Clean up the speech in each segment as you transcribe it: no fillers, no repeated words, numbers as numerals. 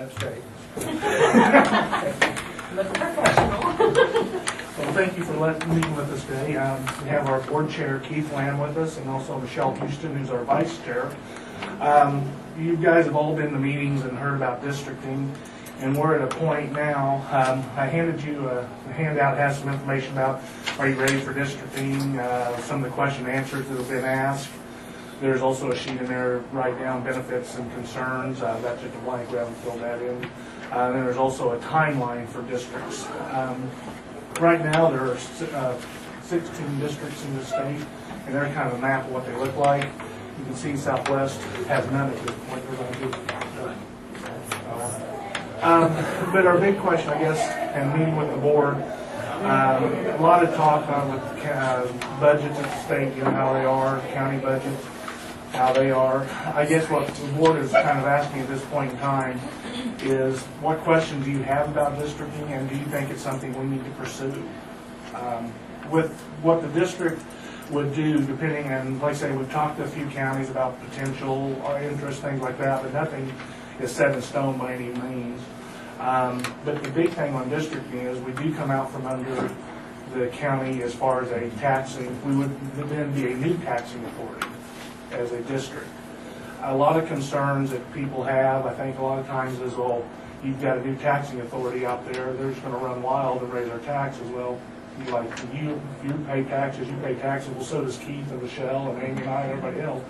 That's right. Look professional. Well, thank you for meeting with us today. We have our board chair, Keith Lamb, with us, and also Michelle Houston, who's our vice chair. You guys have all been to meetings and heard about districting, and we're at a point now. I handed you a handout that has some information about, are you ready for districting, some of the question and answers that have been asked. There's also a sheet in there, write down benefits and concerns. That's just a blank, we haven't filled that in. Then there's also a timeline for districts. Right now, there are 16 districts in the state, and they're kind of a map of what they look like. You can see Southwest has none at this point. But our big question, I guess, and meeting with the board, a lot of talk with budgets at the state, you know, how they are, county budgets, how they are. I guess what the board is kind of asking at this point in time is, what questions do you have about districting, and do you think it's something we need to pursue? With what the district would do, depending, and like I say, we've talked to a few counties about potential interest, things like that, but nothing is set in stone by any means. But the big thing on districting is we do come out from under the county as far as a taxing. We would then be a new taxing authority as a district. A lot of concerns that people have, I think a lot of times is, well, you've got a new taxing authority out there, they're just going to run wild and raise our taxes. Well, you pay taxes, well, so does Keith and Michelle and Amy and I and everybody else.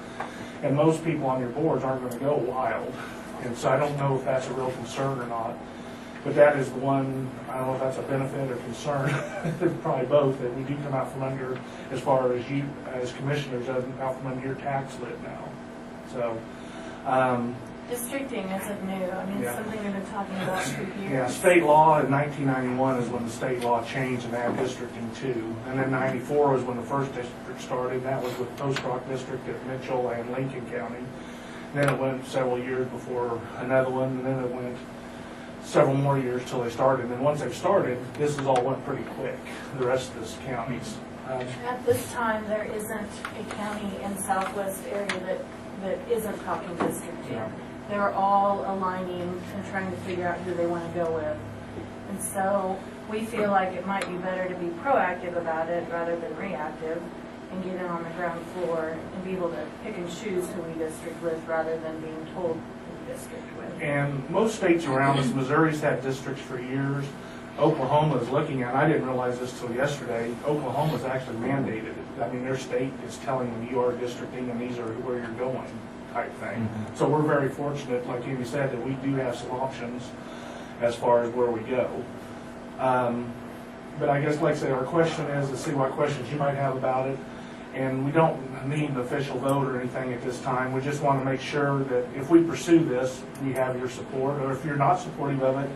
And most people on your boards aren't going to go wild. And so I don't know if that's a real concern or not. But that is one, I don't know if that's a benefit or concern, probably both, that we do come out from under, as far as you, as commissioners, out from under your tax lid now. So, Districting isn't new. I mean, it's something we've been talking about for years. yeah, state law in 1991 is when the state law changed and added districting too. And then 94 was when the first district started. That was with Post Rock District at Mitchell and Lincoln County. Then it went several years before another one, and then it went several more years till they started. And then once they started, this has all went pretty quick, the rest of the counties. At this time, there isn't a county in Southwest area that isn't talking districting. Yeah. They're all aligning and trying to figure out who they want to go with. And so we feel like it might be better to be proactive about it rather than reactive, and get in on the ground floor and be able to pick and choose who we district with rather than being told who we district with. And most states around us, Missouri's had districts for years. Oklahoma is looking at, I didn't realize this till yesterday, Oklahoma's actually mandated it. I mean, their state is telling them you are districting and these are where you're going type thing. Mm-hmm. So we're very fortunate, like Amy said, that we do have some options as far as where we go. But I guess, like I say, our question is to see what questions you might have about it. And we don't need an official vote or anything at this time. We just want to make sure that if we pursue this, we have your support. Or if you're not supportive of it,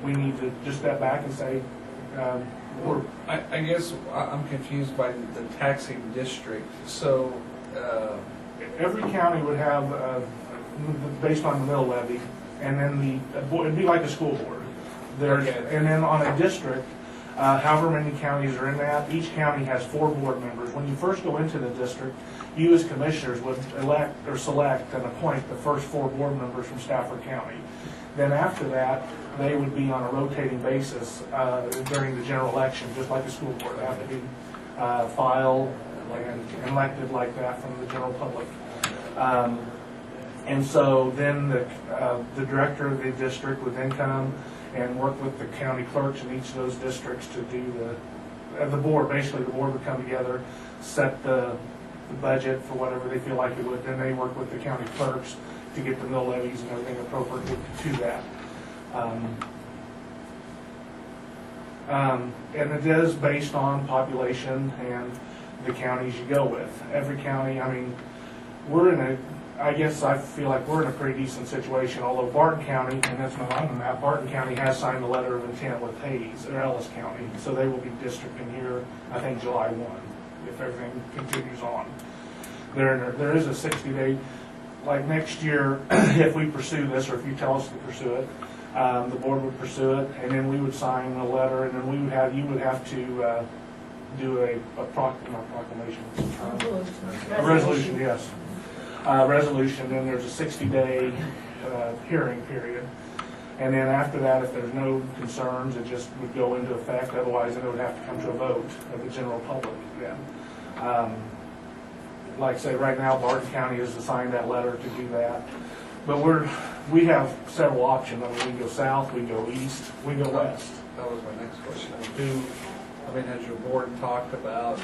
we need to just step back and say, I guess I'm confused by the taxing district. So every county would have, based on the mill levy, and then it'd be like a school board. And then on a district, however many counties are in that, each county has 4 board members. When you first go into the district, you as commissioners would elect or select and appoint the first 4 board members from Stafford County. Then after that, they would be on a rotating basis during the general election, just like a school board. They have to be filed and elected like that from the general public. And so then the director of the district would then come and work with the county clerks in each of those districts to do the board. Basically, the board would come together, set the budget for whatever they feel like it would. Then they work with the county clerks to get the mill levies and everything appropriate to that. And it is based on population and the counties you go with. Every county, I mean, I guess I feel like we're in a pretty decent situation, although Barton County, and that's not on the map, Barton County has signed a letter of intent with Hayes, or Ellis County, so they will be districting here, I think, July 1, if everything continues on. There is a 60-day, like next year, if we pursue this, or if you tell us to pursue it, the board would pursue it, and then we would sign a letter, and then you would have to do a proclamation, a resolution, yes. Resolution, then there's a 60-day hearing period. And then after that, if there's no concerns, it just would go into effect. Otherwise, it would have to come to a vote of the general public then. Like I say, right now, Barton County has assigned that letter to do that. But we have several options. I mean, we can go south, we can go east, we can go west. That was my next question. Has your board talked about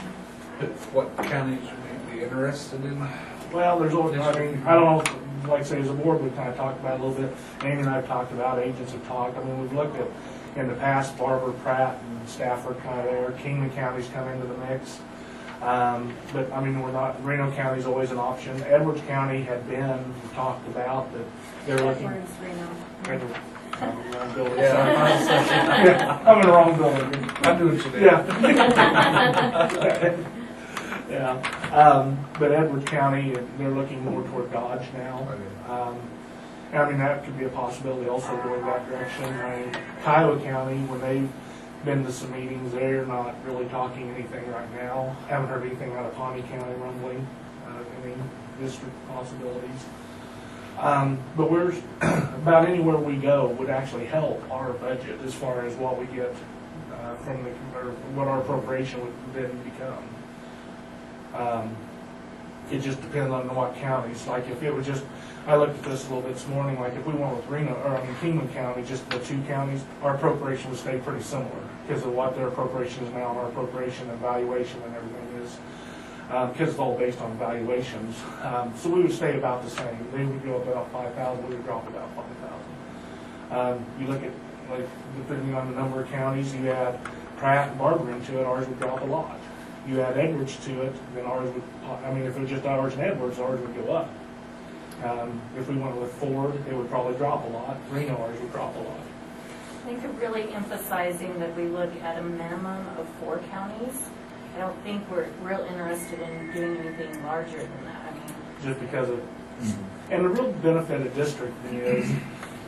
what counties you may be interested in? Well, there's always, I don't know, like I say, as a board, we kind of talked about it a little bit. Amy and I have talked about, agents have talked. I mean, we've looked at, in the past, Barber, Pratt, and Stafford kind of there. Kingman County's come into the mix. But, I mean, Reno County's always an option. Edwards County had been talked about, but they're looking. Edwards, Reno. I'm in the wrong building. Yeah. Yeah, I'm in the wrong building. I'm doing today. Yeah. Yeah. But Edwards County, they're looking more toward Dodge now. I mean, that could be a possibility also going that direction. I mean, Kiowa County, when they've been to some meetings, they're not really talking anything right now. Haven't heard anything out of Pawnee County rumbling, any district possibilities. But we're, about anywhere we go would actually help our budget as far as what we get from the, or what our appropriation would then become. It just depends on what counties. Like if it was just, I looked at this a little bit this morning, like if we went with Kingman County, just the two counties, our appropriation would stay pretty similar because of what their appropriation is now, and our appropriation and valuation and everything is. Because it's all based on valuations. So we would stay about the same. They would go up about 5,000, we would drop about 5,000. You look at, like, depending on the number of counties, you add Pratt and Barber into it, ours would drop a lot. You add Edwards to it, then ours would, I mean, if it was just ours and Edwards, ours would go up. If we went with Ford, it would probably drop a lot. Reno, ours would drop a lot. I think they're really emphasizing that we look at a minimum of 4 counties. I don't think we're real interested in doing anything larger than that. I mean, just because of, and the real benefit of district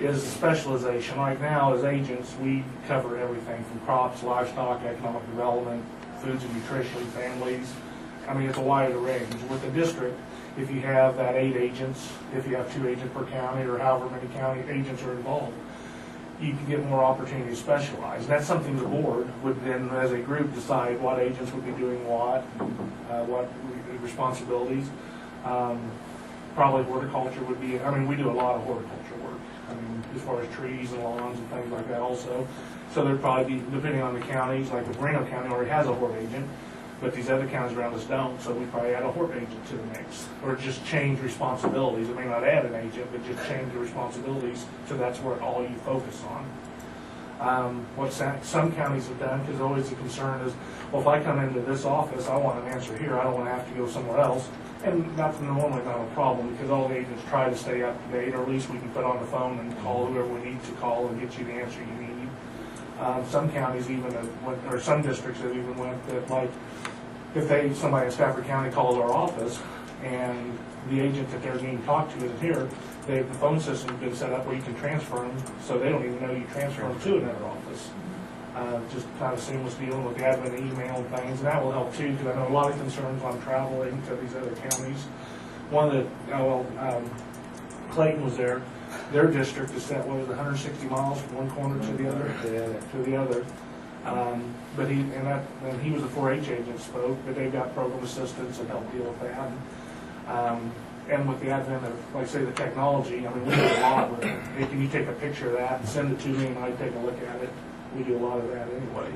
is specialization. Like now, as agents, we cover everything from crops, livestock, economic development, foods and nutrition, families. I mean, it's a wider range. With the district, if you have that 8 agents, if you have 2 agents per county, or however many county agents are involved, you can get more opportunity to specialize. That's something the board would then, as a group, decide what agents would be doing what responsibilities. Probably horticulture would be, I mean, we do a lot of horticulture work. I mean, as far as trees and lawns and things like that also. So there'd probably be, depending on the counties, like the Reno County already has a hort agent, but these other counties around us don't, so we probably add a hort agent to the mix. Or just change responsibilities. It may not add an agent, but just change the responsibilities, so that's where all you focus on. What some counties have done, because always the concern is, well, if I come into this office, I want an answer here, I don't want to have to go somewhere else. And that's normally not a problem, because all the agents try to stay up to date, or at least we can put on the phone and call whoever we need to call and get you the answer you need. Some counties even, or some districts have even went that, like, if somebody in Stafford County calls our office and the agent that they're being talked to isn't here, the phone system's been set up where you can transfer them, so they don't even know you transfer them to another office. Just kind of seamless dealing with the admin email and things, and that will help too, because I know a lot of concerns on traveling to these other counties. One that, Clayton was there. Their district is set, 160 miles from one corner to the other. But he was a 4-H agent spoke, but they've got program assistants that help deal with that. And with the advent of, like say, the technology, I mean, we do a lot with it. Hey, can you take a picture of that and send it to me and I take a look at it? We do a lot of that anyway.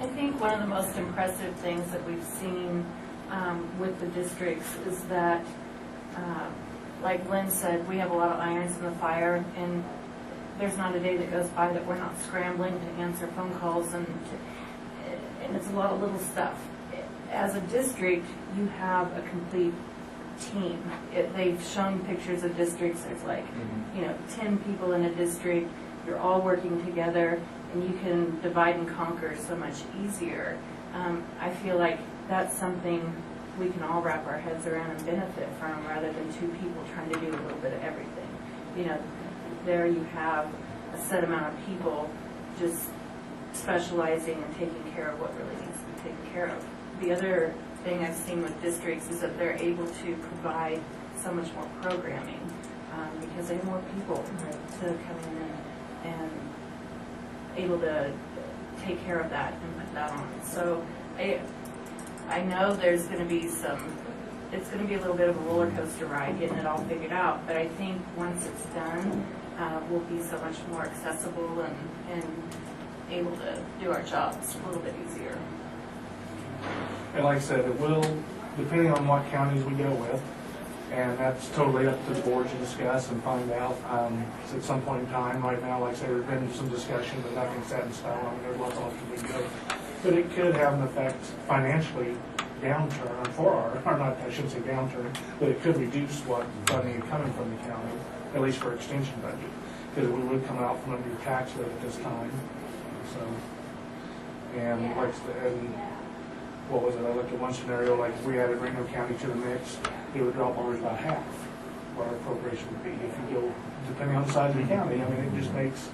I think one of the most impressive things that we've seen with the districts is that, like Lynn said, we have a lot of irons in the fire, and there's not a day that goes by that we're not scrambling to answer phone calls, and it's a lot of little stuff. As a district, you have a complete team. They've shown pictures of districts. There's like, 10 people in a district. You're all working together, and you can divide and conquer so much easier. I feel like that's something we can all wrap our heads around and benefit from, rather than 2 people trying to do a little bit of everything. There you have a set amount of people just specializing and taking care of what really needs to be taken care of. The other thing I've seen with districts is that they're able to provide so much more programming. because they have more people to come in and able to take care of that and put that on. So I know there's going to be it's going to be a little bit of a roller coaster ride getting it all figured out, but I think once it's done, we'll be so much more accessible and able to do our jobs a little bit easier. And like I said, it will, depending on what counties we go with, and that's totally up to the board to discuss and find out at some point in time. Right now, like I said, there's been some discussion, but nothing's set in stone. I mean, there's lots of options we can go. But it could have an effect financially, downturn for or not, I shouldn't say downturn, but it could reduce what funding coming from the county, at least for extension budget, because we would come out from under your tax rate at this time. So, and like, and what was it? I looked at one scenario, like if we added Reno County to the mix, it would drop over about half what our appropriation would be. If you go, depending on the size of the county, I mean, it just makes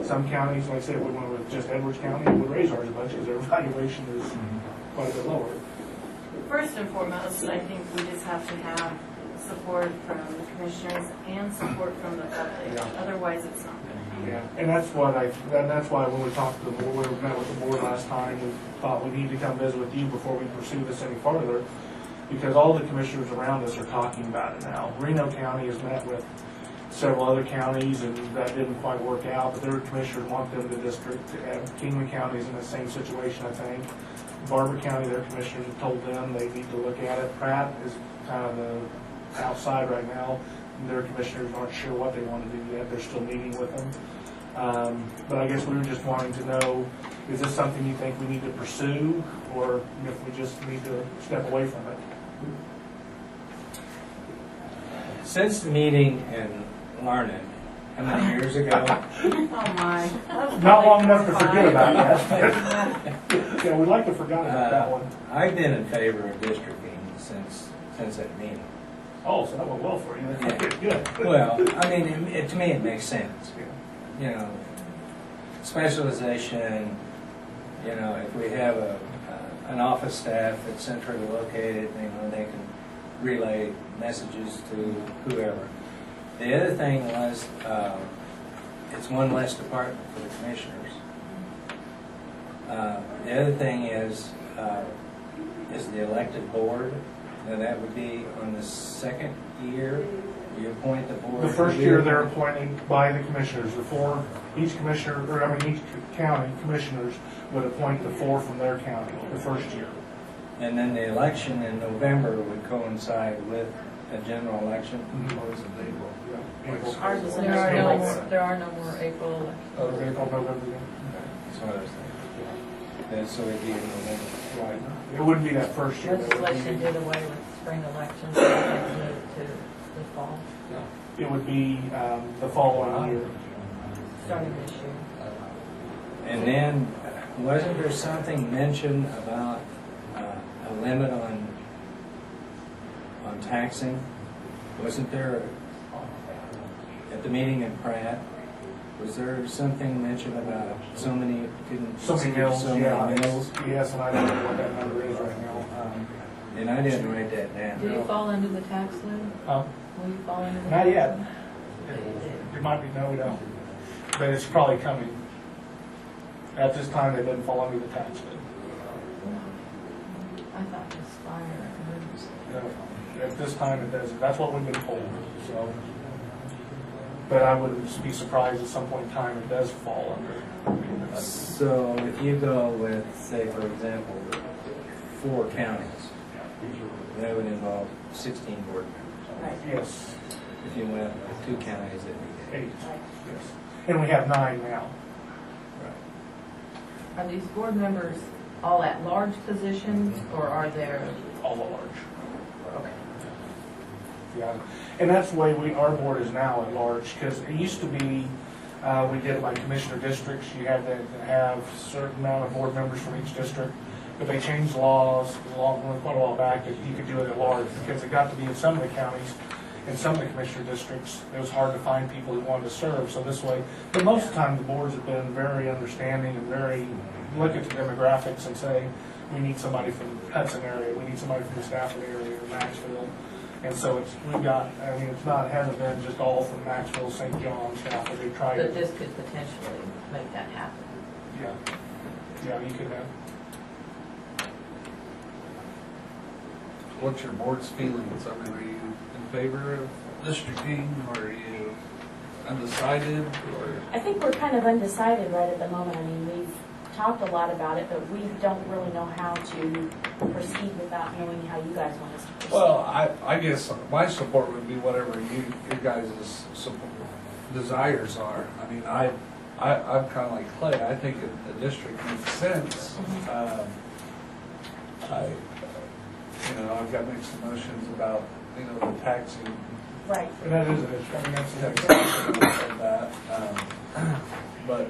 some counties, like I said, we went with just Edwards County, it would raise ours a bunch because their valuation is quite a bit lower. First and foremost, I think we just have to have support from the commissioners and support from the public. Yeah. Otherwise, it's not going to happen. Yeah, and that's why when we talked to the board, when we met with the board last time, we thought we need to come visit with you before we pursue this any farther, because all the commissioners around us are talking about it now. Reno County has met with several other counties, and that didn't quite work out, but their commissioners want them to district. Kingman County is in the same situation, I think. Barber County, their commissioners have told them they need to look at it. Pratt is kind of the outside right now. Their commissioners aren't sure what they want to do yet. They're still meeting with them. But I guess we were just wanting to know, is this something you think we need to pursue, or if we just need to step away from it? Since the meeting in Larned, how many years ago? Oh, my. Not long enough to forget about that. Yeah, we'd like to forget about that one. I've been in favor of districting since that meeting. Oh, so that went well for you. Okay, good. Well, I mean, to me, it makes sense. You know, specialization. You know, if we have an office staff that's centrally located, you know, they can relay messages to whoever. The other thing was, it's one less department for the commissioners. The other thing is the elected board. Now that would be on the second year, you appoint the board. The first year they're appointed by the commissioners. Each commissioner, or I mean, each county commissioners would appoint the 4 from their county the first year. And then the election in November would coincide with a general election. Or is it April? Yeah. April. Ours is in There April. there are no more April. Oh, is it April, November, yeah. That's what I was thinking. Then so it'd be in November. Right. It wouldn't be that first year. That would Legislation be- did away with spring elections, so they moved to the fall, It would be the following year. starting this year. And then, wasn't there something mentioned about a limit on taxing? Wasn't there, at the meeting in Pratt, was there something mentioned about so many couldn't? So many mills, so yeah. many mills? Yes, and I don't know what that number is right now. And I didn't write that down. Do you fall under the tax lid? Will you fall under the? Not tax yet. lid? It might be, no, we don't. But it's probably coming. At this time, it doesn't fall under the tax lid. I thought it was fire and emergency. No, at this time, it doesn't. That's what we've been told, so. But I wouldn't be surprised at some point in time it does fall under. So if you go with, say, for example, 4 counties, that would involve 16 board members. Yes, If you went with 2 counties, it'd be 8, yes. And we have 9 now. Are these board members all at large positions, or are there? All at large. Okay. Yeah, and that's the way our board is now at large, because it used to be, we did it by commissioner districts. You had to have a certain amount of board members from each district, but they changed laws quite a while back that you could do it at large, because it got to be in some of the counties, in some of the commissioner districts, it was hard to find people who wanted to serve, so this way, but most of the time, the boards have been very understanding and very, look at the demographics and say, we need somebody from the Hudson area, we need somebody from the Stafford area or Maxville. And so we've got, I mean, hasn't been just all from Maxwell, St. John's, now, but they've tried. But this could potentially make that happen. Yeah, you could have. What's your board's feelings? I mean, are you in favor of districting, or are you undecided, or? I think we're kind of undecided right at the moment. I mean, we've talked a lot about it, but we don't really know how to proceed without knowing how you guys want us to proceed. Well, I guess my support would be whatever you guys' desires are. I mean, I'm kind of like Clay. I think a district makes sense. I've got mixed emotions about, the taxing. Right. And that is an issue, I mean, that's of that. But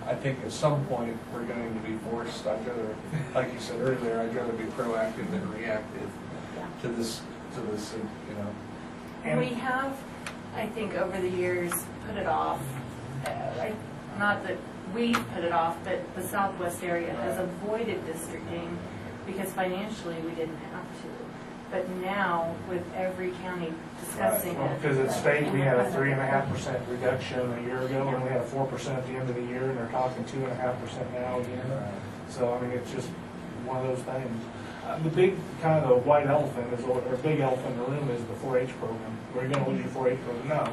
I think at some point we're going to be forced. I'd rather, like you said earlier, I'd rather be proactive than reactive to this. And we have, I think, over the years, put it off. Not that we put it off, but the Southwest area has avoided districting because financially we didn't have to. But now, with every county discussing it. Because at state, we had a 3.5% reduction a year ago, and we had a 4% at the end of the year, and they're talking 2.5% now again. So, I mean, it's just one of those things. The big kind of white elephant is, or big elephant in the room is the 4-H program. We're going to lose your 4-H program. No.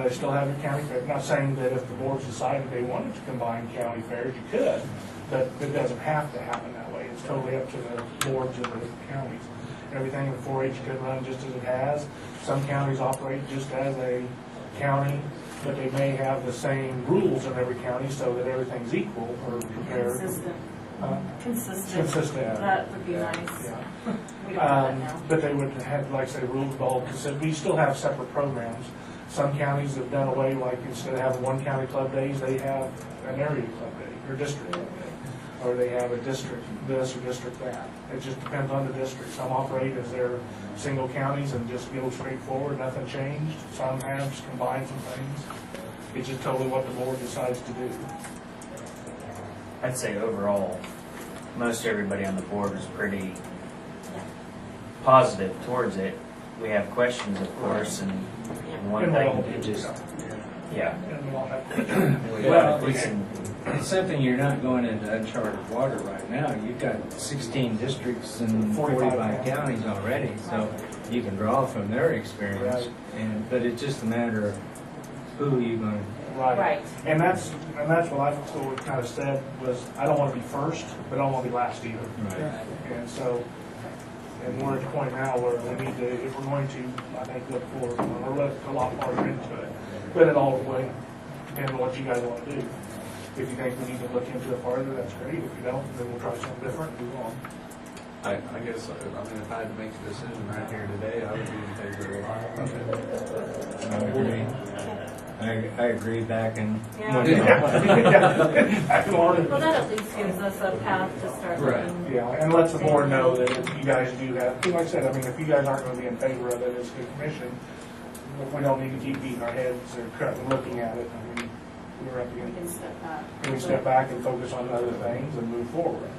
They still have your county fair. I'm not saying that if the boards decided they wanted to combine county fairs, you could, but it doesn't have to happen that way. It's totally up to the boards of the counties. Everything in 4-H could run just as it has. Some counties operate just as a county, but they may have the same rules in every county so that everything's equal or compared. Consistent. Consistent. That would be nice. Yeah. We don't have that now. But they would have, like say, rules all, because we still have separate programs. Some counties have done away, like instead of having one county club days, they have an area club day or district club day. Or they have a district this or district that. It just depends on the district. Some operate as their single counties and just go straight forward, nothing changed. Some have just combined some things. It's just totally what the board decides to do. I'd say overall, most everybody on the board is pretty positive towards it. We have questions, of course, and one And we all thing, do, it just, yeah. yeah. And we all have questions. Well, We can, it's something you're not going into uncharted water right now. You've got 16 districts and 45 counties already, so you can draw from their experience. But it's just a matter of who you're going to. Right. And that's what I kind of said was, I don't want to be first, but I don't want to be last either. Right. And so, and we're at the point now where we need to, if we're going to, I think, look forward, or look a lot farther into it. But it all will depend on what you guys want to do. If you think we need to look into it farther, that's great. If you don't, then we'll try something different and move on. I guess, if I had to make a decision right here today, I would be in favor of I agree. I agree back in. Yeah. Well, that at least gives us a path to start Right. looking. Yeah, and lets the board know that if you guys do have, like I said, I mean, if you guys aren't going to be in favor of it as a commission, we don't need to keep beating our heads or looking at it. I mean, we're up We can against, step back. we can step back and focus on other things and move forward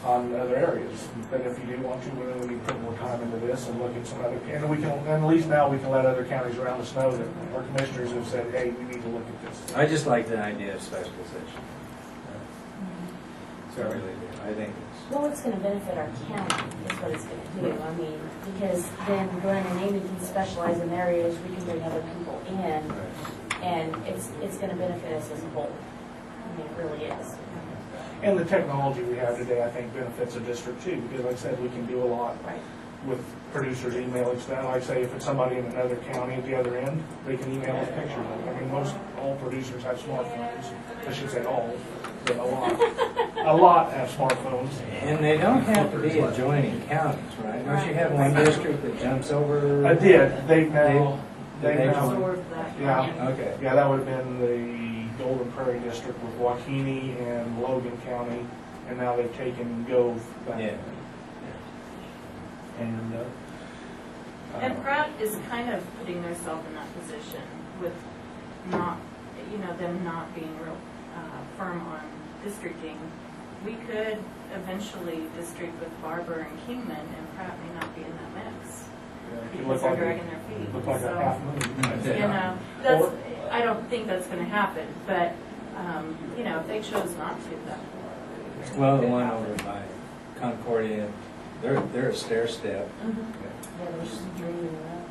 on other areas. But if you do want to, we need to put more time into this and look at some other, and we can, and at least now we can let other counties around us know that our commissioners have said, hey, we need to look at this. I just like the idea of specialization. So I really do. I think it's. Well, it's going to benefit our county, is what it's going to do. I mean, because then Glenn and Amy can specialize in areas, we can bring other people in, and it's going to benefit us as a whole. I mean, it really is. And the technology we have today, I think, benefits the district too, because like I said, we can do a lot Right. with producers emailing stuff. Like I say, if it's somebody in another county at the other end, they can email us pictures of it. I mean, all producers have smartphones. I should say all, but a lot have smartphones. And they don't have to be adjoining counties, right? Don't you have one district that jumps over? I did. They've now. They've Absorb that. Yeah. Okay. Yeah, that would have been the Golden Prairie District with Waukene and Logan County, and now they've taken Gove back. Yeah. And And Pratt is kind of putting themselves in that position with not, them not being real firm on districting. We could eventually district with Barber and Kingman, and Pratt may not be in that mix. It because looked they're like dragging their feet. Looked like a So, half moon. you know, that's, I don't think that's gonna happen, but, you know, if they chose not to, that. Well, the one over by Concordia, they're a stair step. Yeah, there's three in a row.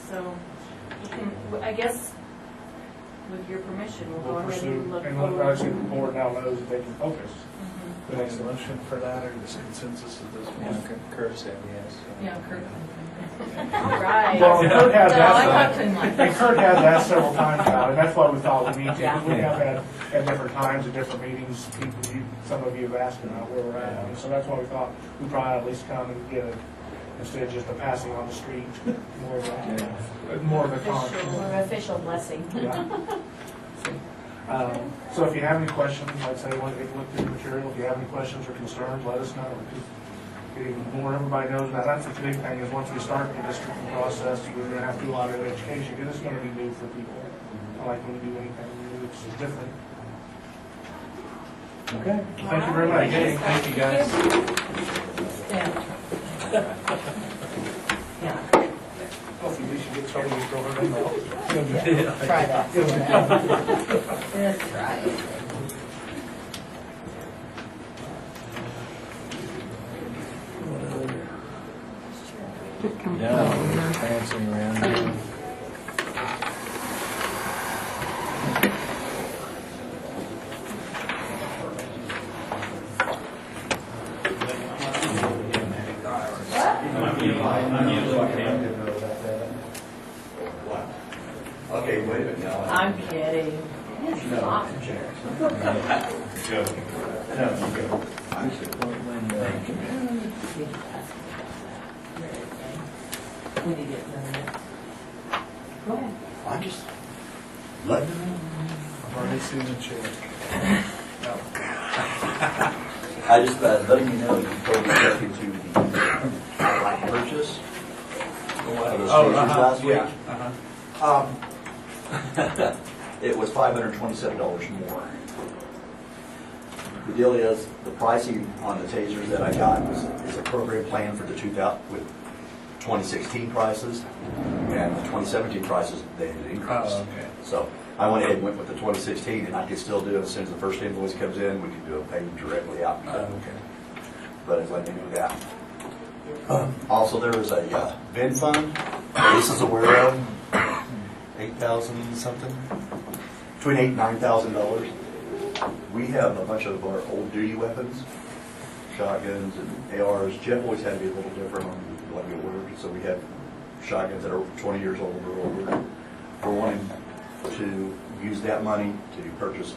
So, you can, I guess, with your permission, we'll go We'll ahead pursue, and look and forward. obviously the board now knows that they can focus. Mhm. The next motion for that, or just consensus at this Yeah, point? Kurt said yes. Yeah, Kurt. Right. Well, Kurt has No, I asked, talked to him like and that. Kurt has asked several times now, and that's why we thought we need to, Yeah. because we have had at different times, at different meetings, some of you have asked about where we're at, and so that's why we thought we'd probably at least come and get it, instead of just a passing on the street, more of a con. Or official blessing. Yeah. So if you have any questions, I'd say, when you look through the material, if you have any questions or concerns, let us know. Getting more everybody knows about, that's the big thing, is once we start the districting process, we're gonna have to do a lot of education, because it's gonna be new for people. Like when you do anything new, it's different. Okay, thank you very much. Okay, thank you guys. Yeah. Hopefully we should get started with her. Try that. Let's try it. No, prancing around. Okay, wait a minute now. I'm kidding. Stop. When you get done. Go ahead. I'm just letting you know. I've already seen the check. I just letting you know that you told me to look into the right purchase of those tasers last week. It was $527 more. The deal is, the pricing on the tasers that I got is a program plan for the 2016 prices, and the 2017 prices, they had increased. Oh, okay. So I went ahead and went with the 2016, and I could still do it as soon as the first invoice comes in, we can do a payment directly out. Okay. But it's letting me know that. Also, there was a VIN fund, this is aware of, 8,000 something, between $8,000 and $9,000. We have a bunch of our old duty weapons, shotguns and ARs. Jeff always had to be a little different on what we ordered, so we have shotguns that are 20 years old or older. We're wanting to use that money to purchase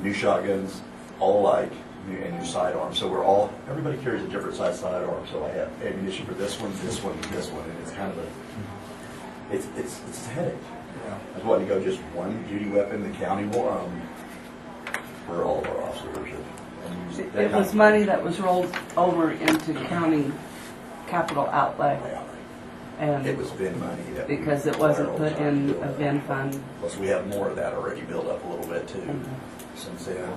new shotguns, all alike, and new sidearms. So everybody carries a different size sidearm. So I have ammunition for this one, and this one, and it's kind of it's a headache. Yeah. I was wanting to go just one duty weapon, the county one, for all of our officers. And use that It kind was of- money that was rolled over into county capital outlay, It and was VIN money. That we- because it wasn't put in built a up. VIN fund. Plus, we have more of that already built up a little bit too, since then.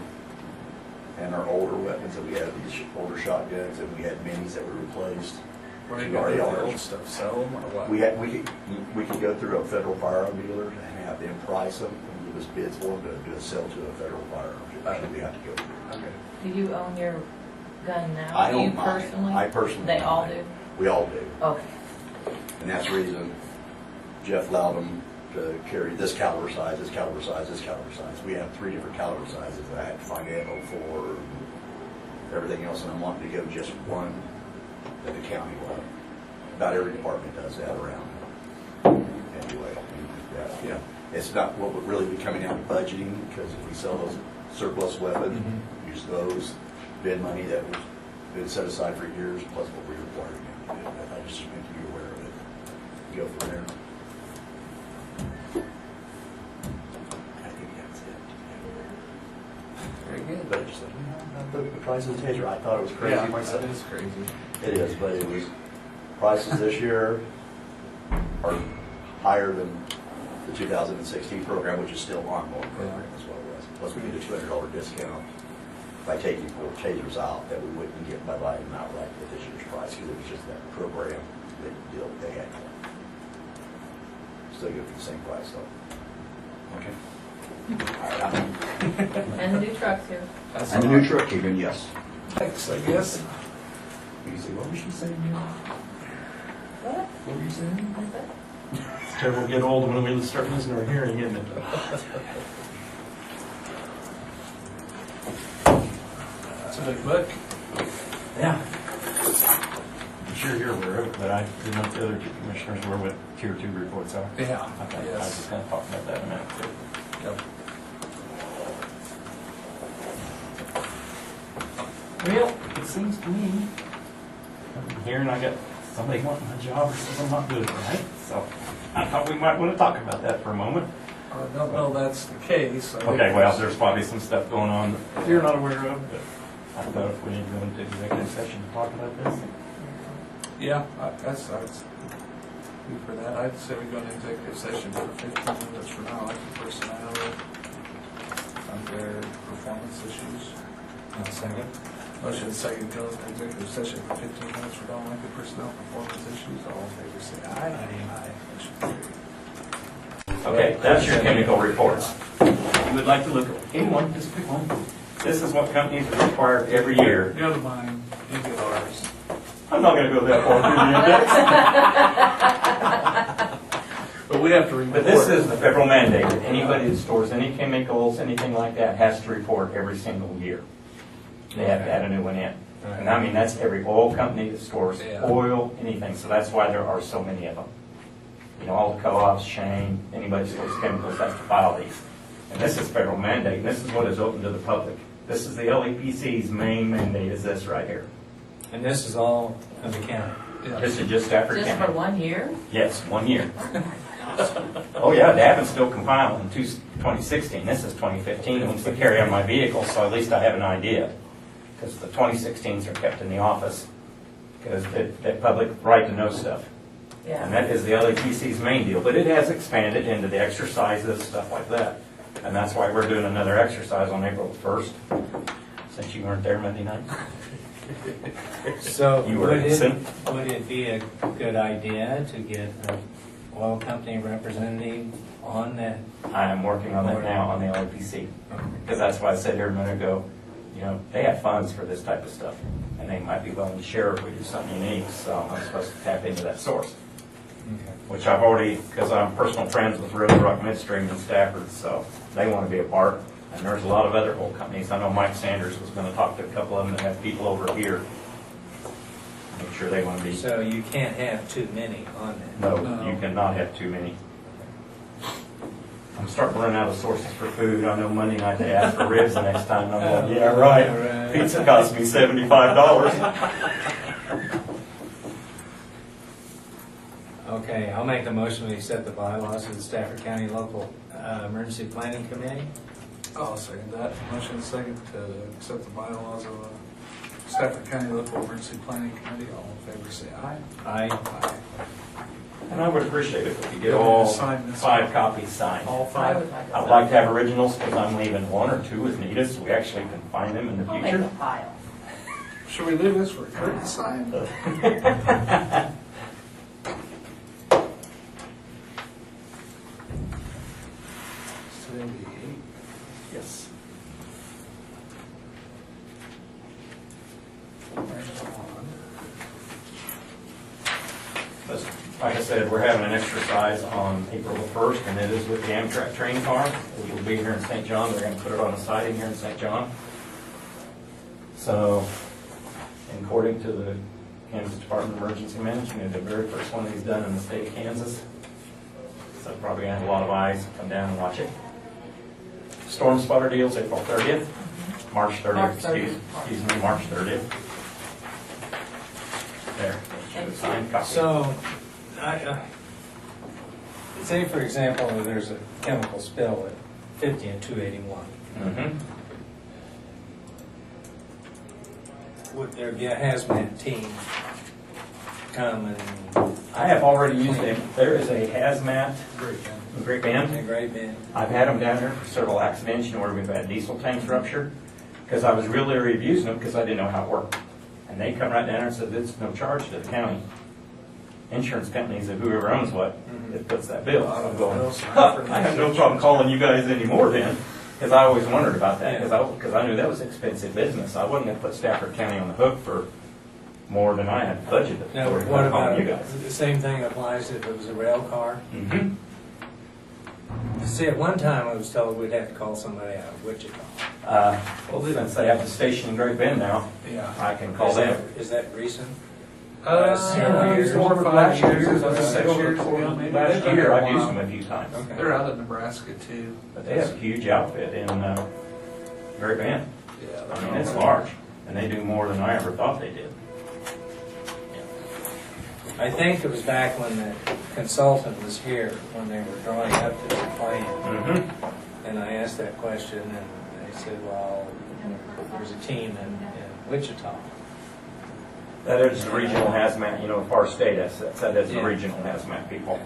And our older weapons that we had, these older shotguns, and we had minis that were replaced. Where do you We already get the are. old stuff? Sell them or what? We could go through a federal firearm dealer and have them price them and give us bids for them to sell to a federal firearm dealer. We have to go through. Okay. Do you own your gun now? I Do you don't mind. personally? I personally. They all mind. do? We all do. Okay. And that's the reason Jeff allowed them to carry this caliber size, this caliber size, this caliber size. We have 3 different caliber sizes that I had to find ammo for, everything else, and I'm wanting to go just one that the county will. About every department does that around. Anyway, yeah. It's not what would really be coming out of budgeting, because if we sell those surplus weapons, use those bid money that was been set aside for years, plus what we require now to do. I just make you aware of it. Go from there. I think that's it. Very good. But just the price of the taser, I thought it was crazy Yeah, myself. that is crazy. It is, but it was, prices this year are higher than the 2016 program, which is still ongoing program, is what it was. Plus we get a $200 discount by taking four tasers out, that we wouldn't get Bud Light and outright with this year's price, because it was just that program, the deal that they had. Still good for the same price though. Okay. All right, And the new truck's here. and the new truck came in, yes. Thanks, I guess. You see, what was she saying here? What were you saying? It's terrible getting old when we start losing our hearing, isn't it? It's a big book. Yeah. I'm sure you're aware of it, but I didn't know if the other two commissioners were what tier 2 reports are. Yeah. I thought I was just gonna talk about that in a minute too. Yep. Well, it seems to me, I'm hearing I got somebody wanting my job or something I'm not doing right, so I thought we might want to talk about that for a moment. I don't know that's the case. I think Okay, well, there's probably some stuff going on that Yeah. you're not aware of, but I thought if we need to go into executive session to talk about this. Yeah, that's good for that. I'd say we go into executive session for 15 minutes for now, like the personnel, under performance issues. Second. Motion second, go into executive session for 15 minutes for non elected personnel performance issues. All in favor, say aye. Aye. Motion carried. Okay, that's your chemical reports. You would like to look at any one, just pick one. This is what companies are required every year. Go to mine, you get ours. I'm not gonna go that far through the index. But we have to report. But this is the federal mandate, that anybody that stores any chemicals, anything like that, has to report every single year. They have to add a new one in. And I mean, that's every oil company that stores Yeah. oil, anything, so that's why there are so many of them. You know, all the co-ops, Shane, anybody that stores chemicals has to file these. And this is federal mandate, and this is what is open to the public. This is the LEPC's main mandate, is this right here. And this is all of the county. Yeah. This is just Stafford Just for County. 1 year? Yes, 1 year. Oh yeah, Davin's still compiled in 2016. This is 2015. Once they carry on my vehicle, so at least I have an idea. Because the 2016s are kept in the office, because that public right to know stuff. And that is the LEPC's main deal, but it has expanded into the exercises, stuff like that. And that's why we're doing another exercise on April 1st, since you weren't there Monday night. So You were would innocent. it be a good idea to get an oil company representative on that? I am working on that now on the LEPC, because that's why I said here a minute ago, you know, they have funds for this type of stuff, and they might be willing to share if we do something unique, so I'm supposed to tap into that source. Which I've already, because I'm personal friends with River Rock Midstream in Stafford, so they want to be a part. And there's a lot of other oil companies. I know Mike Sanders was going to talk to a couple of them that have people over here. Make sure they want to be. So you can't have too many on that? No, No. you cannot have too many. I'm starting to run out of sources for food. I know Monday night they ask for ribs the next time. And I'm going, yeah, right. Pizza cost me $75. Okay, I'll make the motion to accept the bylaws of the Stafford County Local Emergency Planning Committee. I'll second that. Motion second to accept the bylaws of Stafford County Local Emergency Planning Committee. All in favor, say aye. Aye. Aye. And I would appreciate it if we could get all Sign this. 5 copies signed. All I five. would like I'd like to have originals because I'm leaving 1 or 2 as needed, so we actually can find them in the I'll make a future. pile. Should we leave this for Kurt to sign? Yes. But like I said, we're having an exercise on April the 1st, and it is with the Amtrak train car. It will be here in St. John. They're going to put it on a siding here in St. John. So, according to the Kansas Department of Emergency Management, it's the very first one he's done in the state of Kansas. So probably gonna have a lot of eyes come down and watch it. Storm spotter deals April 30th, March 30th, March 30th. excuse me, March 30th. There, should have signed copy. So, say for example, there's a chemical spill at 50 and 281. Mhm. Would there be a hazmat team come and I have already used them. There is a hazmat, Great, man. great band. a great band? I've had them down here for several accidents, you know, where we've had diesel tanks rupture. because I was real leery of using them because I didn't know how it worked. And they come right down and said, it's no charge to the county. Insurance companies, or whoever owns what, it puts that bill. So I'm going, I have no problem calling you guys anymore then, because I always wondered about that, because I knew that was expensive business. I wasn't going to put Stafford County on the hook for more than I had budgeted. Now, for what calling about, you guys? the same thing applies if it was a rail car? Mm-hmm. See, at one time I was told we'd have to call somebody out of Wichita. Well, since they have the station in Great Bend now, Yeah. I can call them. Is that recent? Several years, 4 or 5 years, 6 years ago, maybe. Last year, I've used them a few times. Okay. They're out of Nebraska too. But they have a huge outfit in Great Bend. Yeah. I mean, it's large, and they do more than I ever thought they did. I think it was back when the consultant was here, when they were drawing up this plan. Mm-hmm. And I asked that question, and they said, well, there's a team in Wichita. That is the regional hazmat, you know, Far State, that is the Yeah. regional hazmat people.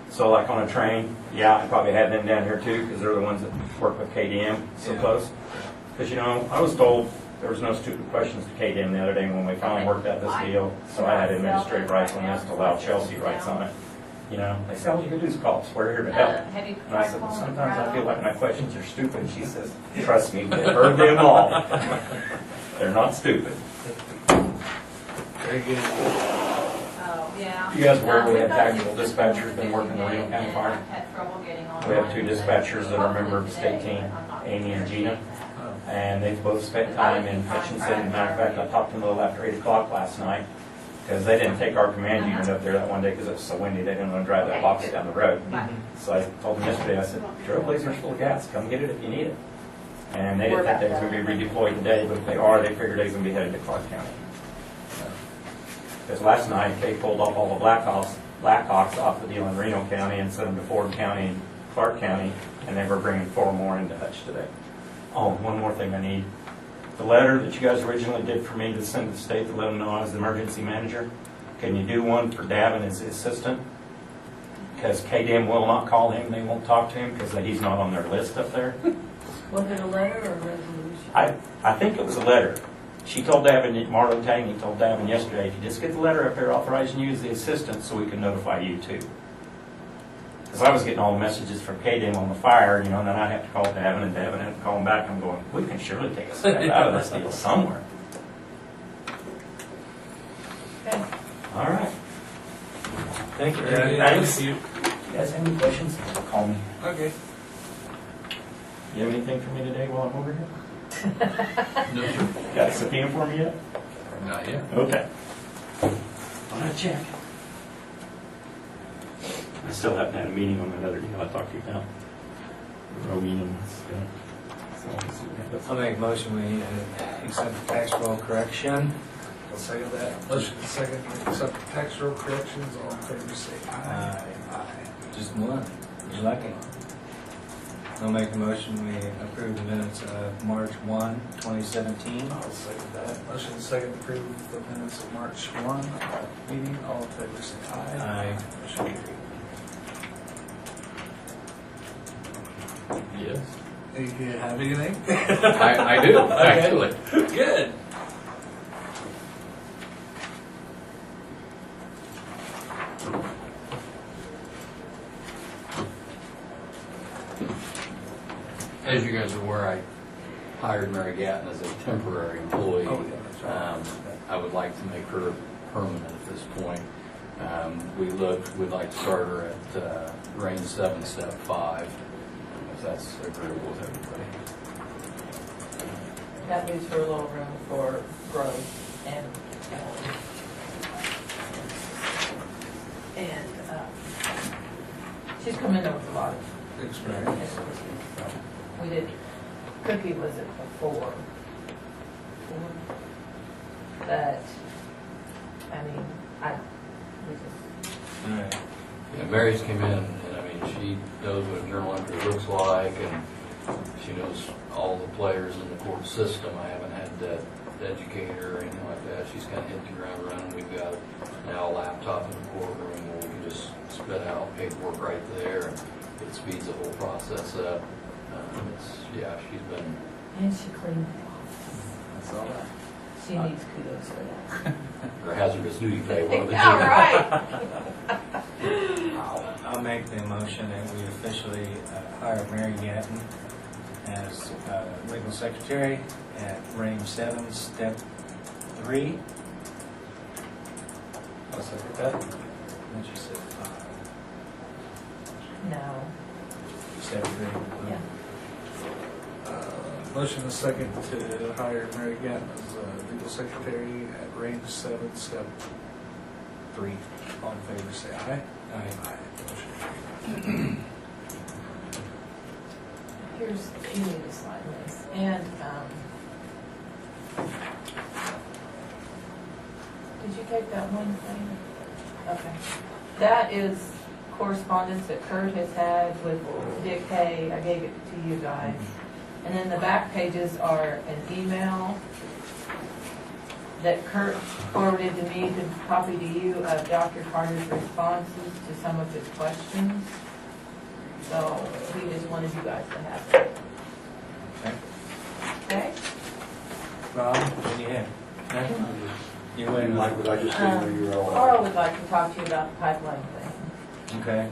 So like on a train, yeah, I probably had them down here too, because they're the ones that work with KDM so Yeah. close. Because, you know, I was told there was no stupid questions to KDM the other day when we finally worked out this deal. So I had administrative rights on this to allow Chelsea rights on it. You know, they said, all you can do is call us, we're here to help. Have you And I tried said, well, calling sometimes I feel Bravo? like my questions are stupid. She says, trust me, they've heard them all. They're not stupid. Very good. Oh, yeah. You guys aware we have tactical dispatchers been working the Reno County Fire? Had trouble getting on. We have 2 dispatchers that are a member of the state team, Amy and Gina. And they've both spent time in Hutchinson. As a matter of fact, I talked to them a little after 8 o'clock last night, because they didn't take our command unit up there that one day because it was so windy, they didn't want to drive that box down the road. So I told them yesterday, I said, Trailblazer's full of gas, come get it if you need it. And they didn't think they was going to be redeployed today, but if they are, they figured they was going to be headed to Clark County. Because last night, they pulled off all the Blackhawks off the deal in Reno County and sent them to Ford County and Clark County, and they were bringing 4 more into Hutch today. Oh, one more thing I need. The letter that you guys originally did for me to send to the state to let them know I was the emergency manager, can you do one for Dab and his assistant? Because KDM will not call him, they won't talk to him because he's not on their list up there. Was it a letter or a resolution? I think it was a letter. She told Davin, Marlo Taney told Davin yesterday, if you just get the letter up there authorizing you as the assistant so we can notify you too. Because I was getting all the messages from KDM on the fire, you know, and then I'd have to call Davin and Davin had to call him back. I'm going, we can surely take a step out of this deal somewhere. Okay. All right. Thank you. Very good. Thanks. Thank you. You guys have any questions? Call me. Okay. You have anything for me today while I'm over here? No, sir. Got a subpoena for me yet? Not yet. Okay. I'm gonna check. I still haven't had a meeting on another deal I talked to you about. No meeting. So we'll see what happens. I'll make a motion, we accept the tax roll correction. I'll second that. Motion second, accept the tax roll corrections, all in favor say aye. Just one. You're lucky. I'll make a motion, we approve the minutes of March 1, 2017. I'll second that. Motion second, approve the minutes of March 1 meeting, all in favor say aye. Aye. Motion carried. Yes. Do you have anything? I do, actually. Good. As you guys are aware, I hired Mary Gatton as a temporary employee. Oh, yeah, that's right. I would like to make her permanent at this point. We'd like to start her at range 7, step 5, if that's agreeable with everybody. That leaves her a little room for growth and she's come in there with a lot of Experience. We did, Cookie was it before? But, I mean, we just, All right. Yeah, Mary's came in, and I mean, she knows what a journal entry looks like, and she knows all the players in the court system. I haven't had to educate her or anything like that. She's kind of hit the ground running. We've got now a laptop in the courtroom where we can just spit out paperwork right there, and it speeds the whole process up. She's been And she cleaned the office. That's all right. She needs kudos for that. Or hazardous duty pay, one of the two. Yeah, right. I'll make the motion that we officially hire Mary Gatton as legal secretary at range 7, step 3. I'll second that. And she said 5. No. Step 3. Yeah. Motion is second to hire Mary Gatton as legal secretary at range 7, step 3. All in favor, say aye. Aye. Motion carried. Here's, you need to slide this. And, did you take that one thing? Okay. That is correspondence that Kurt has had with Dick Hay. I gave it to you guys. And then the back pages are an email that Kurt forwarded to me to copy to you of Dr. Carter's responses to some of his questions. So we just wanted you guys to have it. Okay. Okay? Rob, what do you have? Nothing? You went Like what I just did where you were all. Carl would like to talk to you about the pipeline thing. Okay.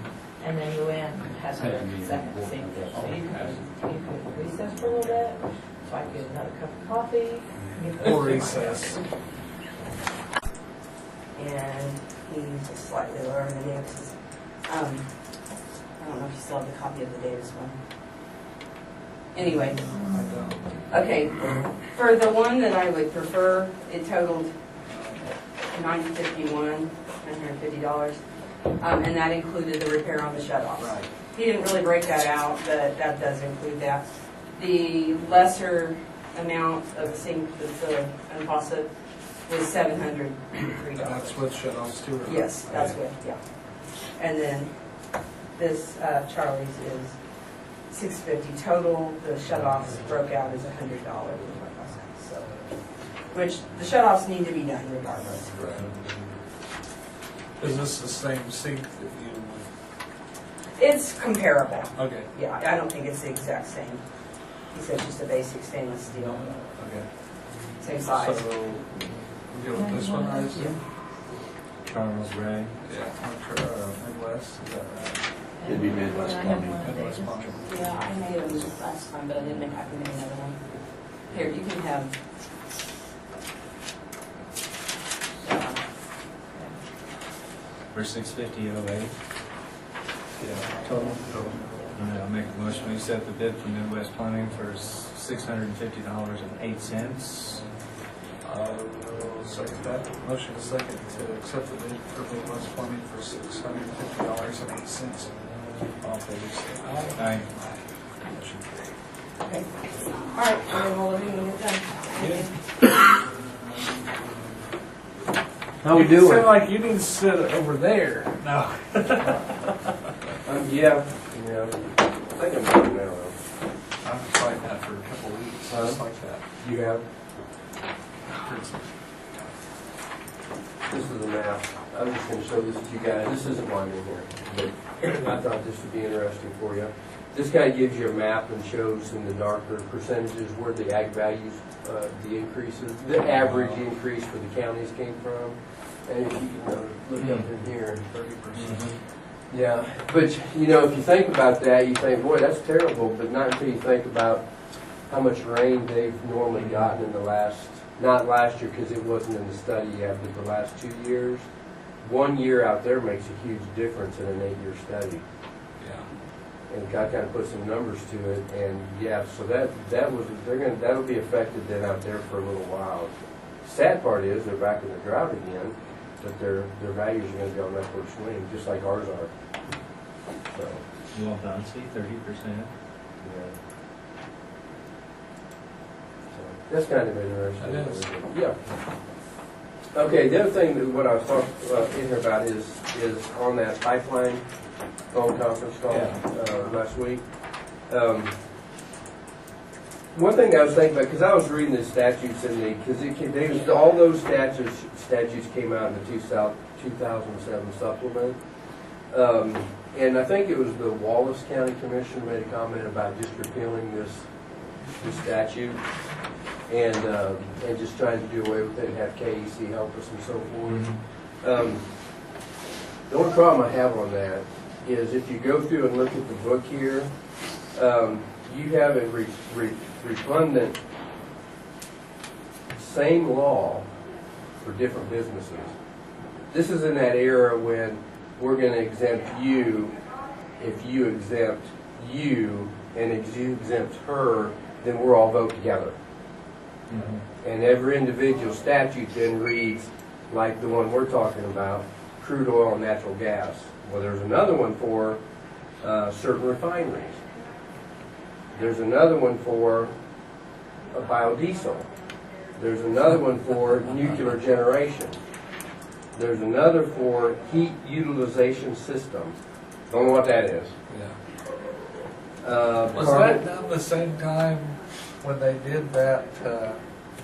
And then Luann has her second seat. So you could recess for a little bit, so I can get another cup of coffee. get those Or to my recess. desk. And he's slightly lower than Davis's. I don't know if you still have the copy of the Davis one. Anyway, okay, for the one that I would prefer, it totaled $951, $950, and that included the repair on the shutoffs. Right. He didn't really break that out, but that does include that. The lesser amount of the sink, the faucet, was $703. That's with shut-offs too? or- Yes, that's what, yeah. And then this, Charlie's is $650 total. The shut-offs broke out as $100, so, which the shut-offs need to be done regardless. Right. Is this the same sink that you? It's comparable. Okay. Yeah, I don't think it's the exact same. He said just a basic stainless steel, Okay. same size. So, we go with this one, I assume? Charles Ray. Yeah. Midwest, is that right? It'd be Midwest Can I have Plumbing. one of Midwest these? Plumbing. Yeah, I made them last time, but I didn't make, I can make another one. Here, you can have. For 650.08. Yeah. Total? I'll make a motion, we accept the bid from Midwest Plumbing for $650.08. Second that. Motion is second to accept the bid for Midwest Plumbing for $650.08. All in favor, say aye. Aye. Motion carried. Okay. All right, and then we'll leave it done. Thank you. How we doing? You sound like you need to sit over there. No. Yeah. I think I'm good now. I've been like that for a couple of weeks. Just like that. You have? Heard some- This is the map. I was just going to show this to you guys. This isn't mine in here, but I thought this would be interesting for you. This guy gives you a map and shows in the darker percentages where the ag values, the increases, the average increase for the counties came from. And if you can look up in here, 30%. yeah. But if you think about that, you think, boy, that's terrible. But not until you think about how much rain they've normally gotten in the last, not last year because it wasn't in the study yet, but the last 2 years. 1 year out there makes a huge difference in an 8-year study. Yeah. And I kind of put some numbers to it, and yeah, so that'll be affected then out there for a little while. Sad part is they're back in the drought again, but their values are going to go on an upward swing, just like ours are. So, Well done, see, 30%. yeah. So that's kind of interesting. It is. Yeah. Okay, the other thing that what I was talking in here about is on that pipeline phone conference call last week. One thing I was thinking about, because I was reading the statutes because all those statutes came out in the 2007 supplement. And I think it was the Wallace County Commission made a comment about just repealing this the statute, and just trying to do away with it and have KEC help us and so forth. The only problem I have on that is if you go through and look at the book here, you have a redundant same law for different businesses. This is in that era when we're going to exempt you if you exempt you, and if you exempt her, then we're all vote together. And every individual statute then reads like the one we're talking about, crude oil and natural gas. Well, there's another one for certain refineries. There's another one for a biodiesel. There's another one for nuclear generation. There's another for heat utilization system. Don't know what that is. Was that done the same time when they did that?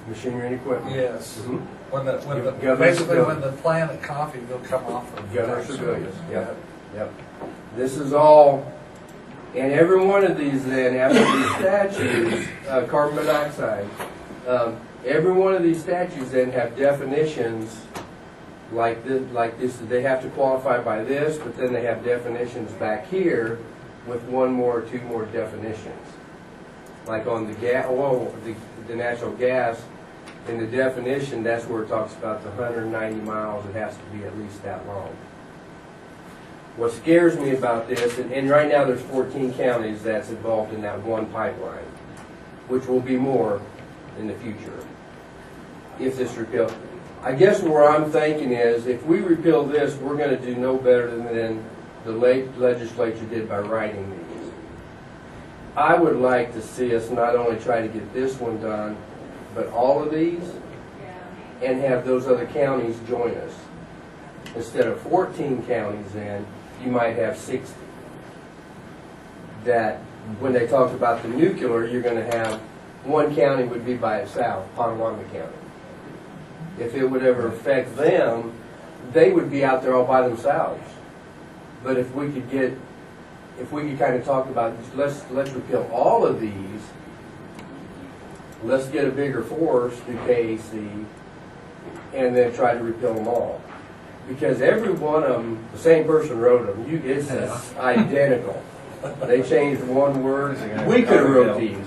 Machinery and equipment. Yes. Mhm. Basically Governor when the plant at Coffeyville come off of. Governor Sebelius, yep, yep. This is all, and every one of these then, after these statutes, carbon monoxide, every one of these statutes then have definitions like this, they have to qualify by this, but then they have definitions back here with one more or two more definitions. Like on the the natural gas, in the definition, that's where it talks about the 190 miles, it has to be at least that long. What scares me about this, and right now there's 14 counties that's involved in that one pipeline, which will be more in the future if this repealed. I guess where I'm thinking is, if we repeal this, we're going to do no better than the legislature did by writing these. I would like to see us not only try to get this one done, but all of these, and have those other counties join us. Instead of 14 counties then, you might have 60. That when they talked about the nuclear, you're going to have one county would be by itself, Potawatomi County. If it would ever affect them, they would be out there all by themselves. But if we could kind of talk about, let's repeal all of these, let's get a bigger force through KAC, and then try to repeal them all. Because every one of them, the same person wrote them. It's identical. They changed one word. We could have wrote these.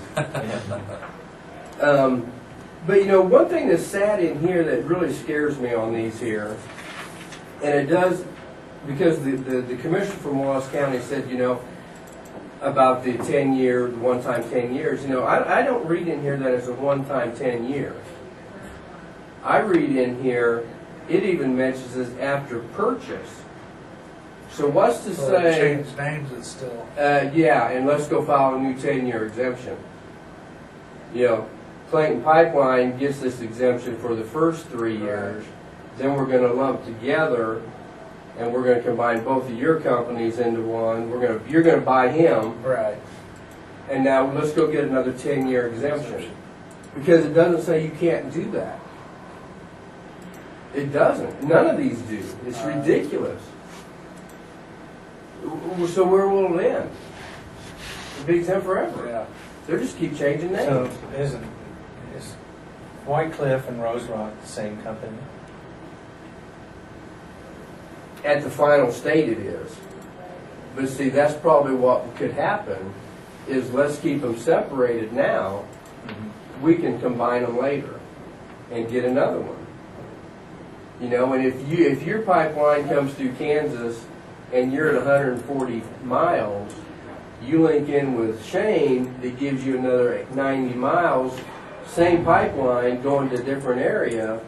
But you know, one thing that's sad in here that really scares me on these here, and it does, because the commissioner from Wallace County said, you know, about the 10-year, the one-time 10 years, you know, I don't read in here that it's a one-time 10 years. I read in here, it even mentions this after purchase. So what's to say? Change names, it's still. Yeah, and let's go file a new 10-year exemption. You know, Clayton Pipeline gets this exemption for the first 3 years. Then we're going to lump together, and we're going to combine both of your companies into one. You're going to buy him. Right. And now let's go get another 10-year exemption. Because it doesn't say you can't do that. It doesn't. None of these do. It's ridiculous. So where will it end? It'll be exempt forever. Yeah. They'll just keep changing names. So is White Cliff and Rose Rock the same company? At the final state it is. But see, that's probably what could happen, is let's keep them separated now. We can combine them later and get another one. You know, and if your pipeline comes through Kansas and you're at 140 miles, you link in with Shane, that gives you another 90 miles, same pipeline going to a different area,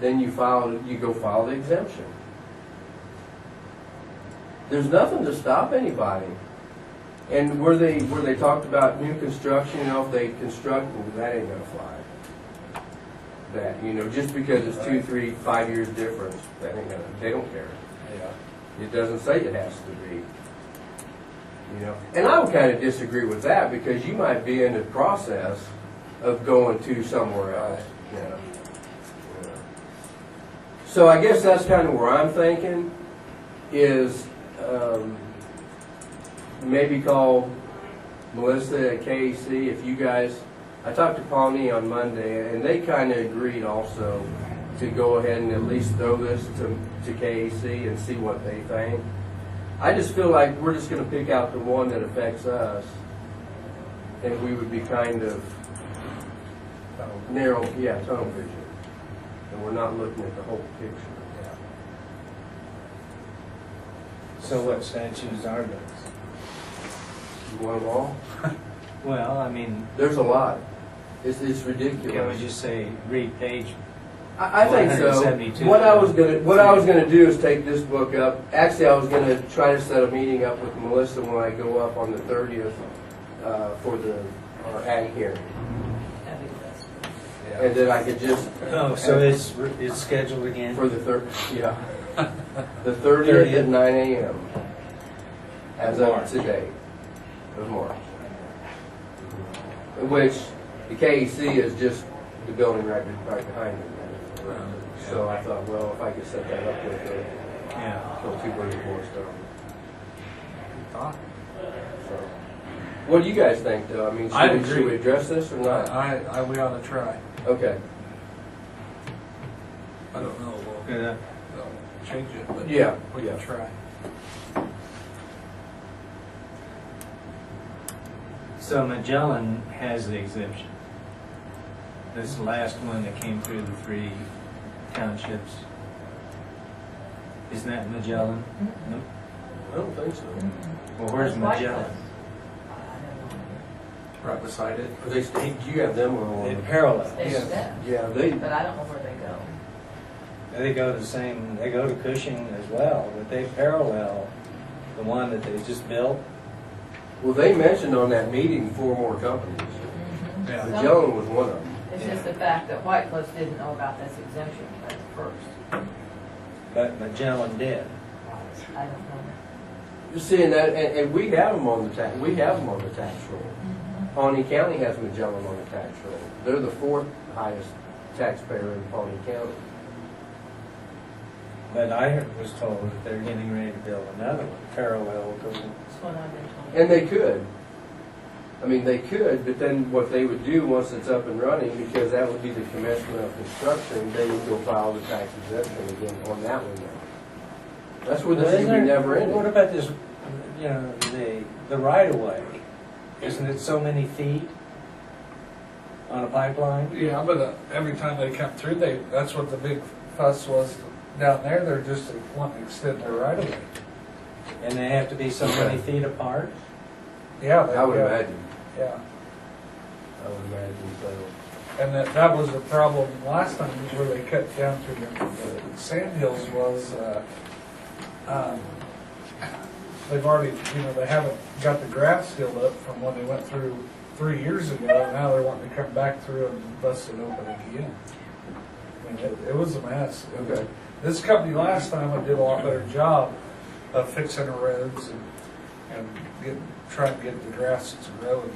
then you go file the exemption. There's nothing to stop anybody. And where they talked about new construction, you know, if they construct, well, that ain't gonna fly. That, you know, just because it's 2, 3, 5 years difference, that ain't gonna, they don't care. Yeah. It doesn't say it has to be. You know, and I would kind of disagree with that, because you might be in the process of going to somewhere else. You know. So I guess that's kind of where I'm thinking is maybe call Melissa at KEC, if you guys, I talked to Pawnee on Monday, and they kind of agreed also to go ahead and at least throw this to KEC and see what they think. I just feel like we're just going to pick out the one that affects us, and we would be kind of narrow, tunnel vision. And we're not looking at the whole picture. So what statutes are those? You want them all? Well, I mean, There's a lot. It's ridiculous. can we just say read page? I think so. 172. What I was gonna do is take this book up. Actually, I was gonna try to set a meeting up with Melissa when I go up on the 30th for our ag hearing, and then I could just Oh, so it's scheduled again? for the the 30th at 9 a.m. as of March. today of March, which the KEC is just the building right behind it. So I thought, well, if I could set that up with her, Yeah. kill two birds with one stone. So, what do you guys think, though? I mean, should we address this or not? We ought to try. Okay. I don't know, Yeah. we'll change it, but Yeah. we can try. So Magellan has the exemption. This last one that came through the 3 townships. Isn't that Magellan? No? I don't think so. Well, where's Magellan? Right beside it. Are they, do you have them on? It parallels. Yeah, they, But I don't know where they go. They go the same, they go to Cushing as well, but they parallel the one that they just built. well, they mentioned on that meeting 4 more companies. Yeah. Magellan was one of them. It's just the fact that White Cliffs didn't know about this exemption at first. But Magellan did. I don't know. You're seeing that, and we have them on the tax. We have them on the tax roll. Pawnee County has Magellan on the tax roll. They're the 4th highest taxpayer in Pawnee County. But I was told that they're getting ready to build another one parallel to That's what I've been told. And they could. I mean, they could, but then what they would do once it's up and running, because that would be the commencement of construction, they would go file the tax exemption again on that one now. That's where this is gonna be never ending. What about this, you know, the right of way? Isn't it so many feet on a pipeline? Yeah, but every time they come through, that's what the big fuss was down there. They're just wanting to extend their right of way. And they have to be so many feet apart? Yeah, I would imagine. Yeah, I would imagine so. and that was the problem last time where they cut down to the sand hills was, they've already, they haven't got the grass filled up from when they went through 3 years ago, and now they're wanting to come back through and bust it open again. I mean, it was a mess. Okay. This company last time did a lot better job of fixing the roads and trying to get the grass to grow again.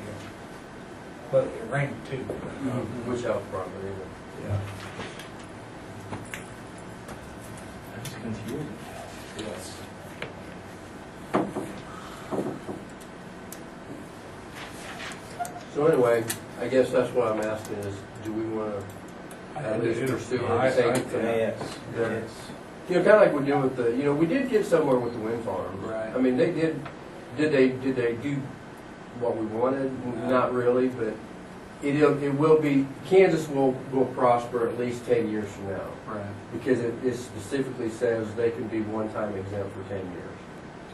But it rained too. Which helps probably. Yeah. That's confusing. Yes. So anyway, I guess that's what I'm asking is, do we want to at least pursue it and take it to Yes, Yeah. yes. kind of like we're doing with the, we did get somewhere with the wind farm. Right. I mean, did they do what we wanted? Not really, but it will be, Kansas will prosper at least 10 years from now. Right. Because it specifically says they can be one-time exempt for 10 years.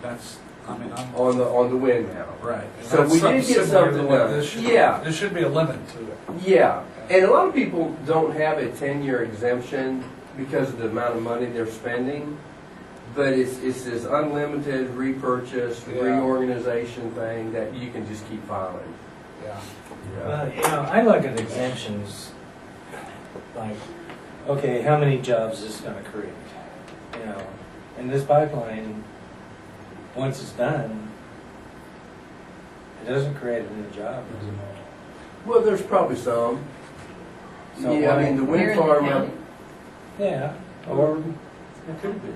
That's, I'm On the wind now. right. So That's we did get similar to something what done. this should be. Yeah. There should be a limit to it. Yeah, and a lot of people don't have a 10-year exemption because of the amount of money they're spending, but it's this unlimited repurchase, Yeah. reorganization thing that you can just keep filing. Yeah. Well, I look at exemptions like, okay, how many jobs is this gonna create? And this pipeline, once it's done, it doesn't create a new job, does it? Well, there's probably some. So Yeah, I why- mean, the Here wind in the farm, county? Yeah, or it could be.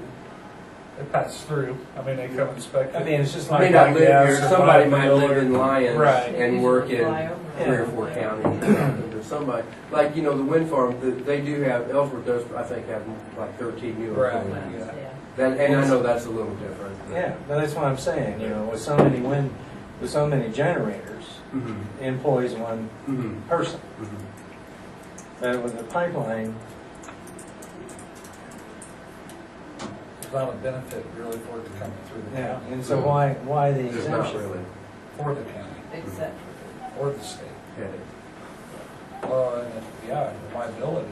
They pass through, I mean, they come inspect I it. mean, it's just May like. not live gas here, or somebody might bill live or- in Lyons Right. and work in Fly over. 3 or 4 counties or something, or somebody, like, the wind farm, they do have, Ellsworth does, I think, have like 13 new Right. employees. Yeah. That, and I know that's a little different. Yeah, but that's what I'm saying, with so many generators, Mm-hmm. employs one Mm-hmm. person. Mm-hmm. But with the pipeline, There's not a benefit really for it to come through the yeah, county, and so why the There's not exemption? really. for the county, Except or the state. Headache. Well, and yeah, the liability.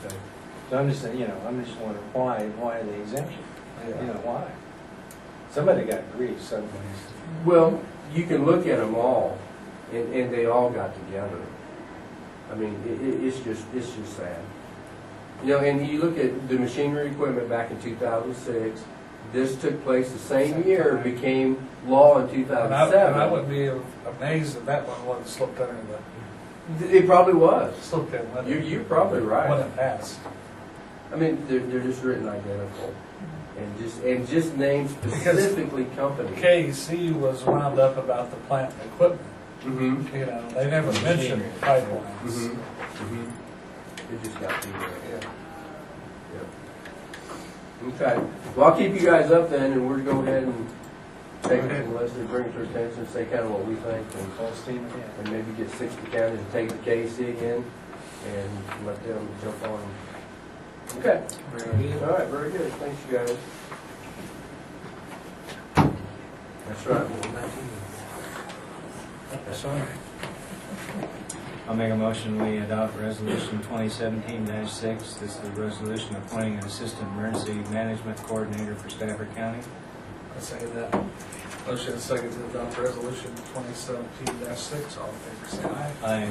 Okay. So I'm just saying, I'm just wondering why the exemption? Yeah. Why? Somebody got greased, somebody's. Well, you can look at them all, and they all got together. I mean, it's just sad. And you look at the machinery equipment back in 2006, this took place the same year, became law in And I 2007. wouldn't be amazed if that one wasn't slipped under the, It probably was. slipped in when it. You're probably right. When it passed. I mean, they're just written identical, and just named specifically companies. KC was wound up about the plant and equipment, Mm-hmm. they never mentioned pipelines. Mm-hmm. Mm-hmm. It just got too bad. Yeah. Okay. Well, I'll keep you guys up then, and we'll go ahead and take it from Leslie, bring it to our attention, say kind of what we think, Full steam ahead. and maybe get 60 counties to take the KC again, and let them jump on. Okay. All right, very good. Thanks, you guys. That's right. That's all right. I'll make a motion, we adopt resolution 2017-6. This is a resolution appointing an assistant emergency management coordinator for Stafford County. I say that. Motion and second to adopt resolution 2017-6. All in favor, say aye. Aye.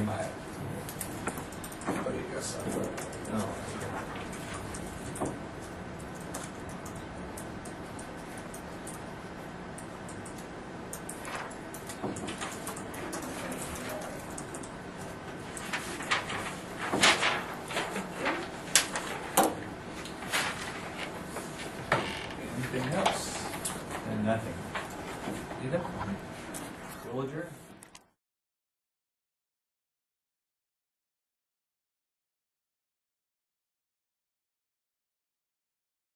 What do you guys think? Oh. Anything else? And nothing. You know? We'll adjourn.